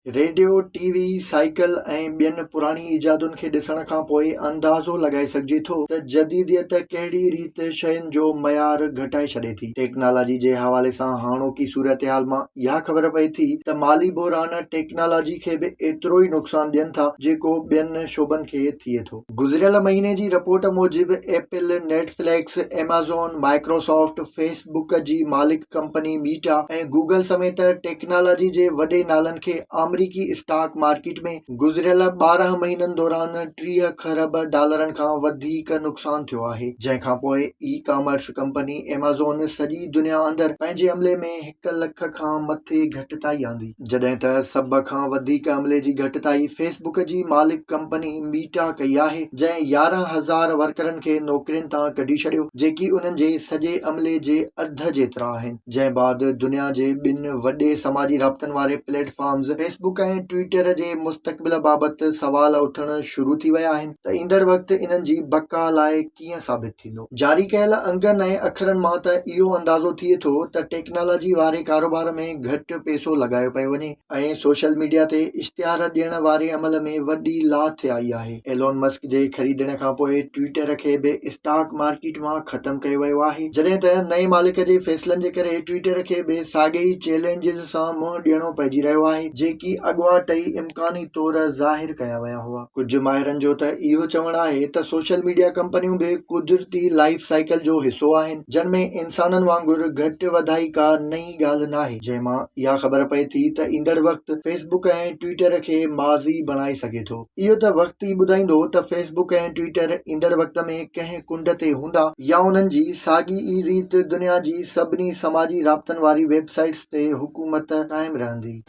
Radio, TV, cycle ऐं ॿियनि पुराणी इजादुनि खे ॾिसण खां पोइ अंदाज़ो लॻाए सघिजे थो त जदीदियत कहिड़ी रीति शयुनि जो मयार घटाए छॾे थी। टेक्नोलॉजी जे हवाले सां हाणोकी सूरत हाल मां इहा ख़बर पए थी त माली बहिरान टेक्नोलॉजी खे बि एतिरो ई नुक़सान ॾियनि था जेको ॿियनि शोबनि खे थिए थो। गुज़िरियल महीने जी रिपोर्ट मूजिबि Apple, Netflix, Amazon, Microsoft, Facebook जी मालिक कंपनी मीटा ऐं गूगल समेत टेक्नोलॉजी जे वॾे नालनि खे अमरीकी स्टॉक मार्केट में गुज़िरियल 12 महीननि दौरान $30 खरब खां वधीक नुक़सान थियो आहे, जंहिंखां पोइ ई कॉमर्स कंपनी एमेज़ॉन सॼी दुनिया अंदरि पंहिंजे अमले में 1 लख खां मथे घटिताई आंदी, जॾहिं त सभ खां वधीक अमले जी घटिताई फेसबुक जी मालिक कंपनी मीटा कई आहे, जंहिं 11,000 वर्करनि खे नौकरियुनि तां कढी छॾियो, जेकी उन्हनि जे सॼे अमले जे अधु जेतिरा आहिनि। जंहिं बाद दुनिया जे ॿिनि वॾे समाजी राब्तनि वारे प्लेटफॉर्म्स फेसबुक ऐं ट्विटर जे मुस्तक़बिल बाबति सवाल उथण शुरू थी विया आहिनि त ईंदड़ वक़्तु इन्हनि जी बका लाइ कीअं साबित थींदो। जारी कयल अंगनि ऐं अखरनि मां त इहो अंदाज़ो थिए थो त टेक्नोलॉजी वारे कारोबार में घटि पैसो लॻायो पियो वञे ऐं सोशल मीडिया ते इश्तिहार ॾियण वारे अमल में वॾी लाथ आई आहे। एलोन मस्क जे ख़रीदण खां पोइ ट्विटर खे बि स्टॉक मार्केट मां ख़तमु कयो वियो आहे, जॾहिं त नए मालिक जे फैसलनि जे करे ट्विटर खे बि साॻे ई चैलेंजिस सां मुंहुं ॾियणो पइजी रहियो आहे, जेकी अॻुवा टई इम्कानी तौर ज़ाहिर कया विया हुआ। कुझु माहिरनि जो त इहो चवणु आहे त सोशल मीडिया कंपनियूं बि कुदरती लाइफ साइकिल जो हिसो आहिनि, जिन में इंसाननि वांगुरु घटि वधाई का नई ॻाल्हि नाहे, जंहिंमां इहा ख़बर पए थी त ईंदड़ वक़्तु फेसबुक ऐं ट्विटर खे माज़ी बणाए सघे थो। इहो त वक़्तु ई ॿुधाईंदो त फेसबुक ऐं ट्विटर ईंदड़ वक़्त में कंहिं कुंड ते हूंदा या उन्हनि जी साॻी ई रीति दुनिया जी सभिनी समाजी राब्तनि वारी वेबसाइट्स ते हुकूमत क़ाइमु रहंदी।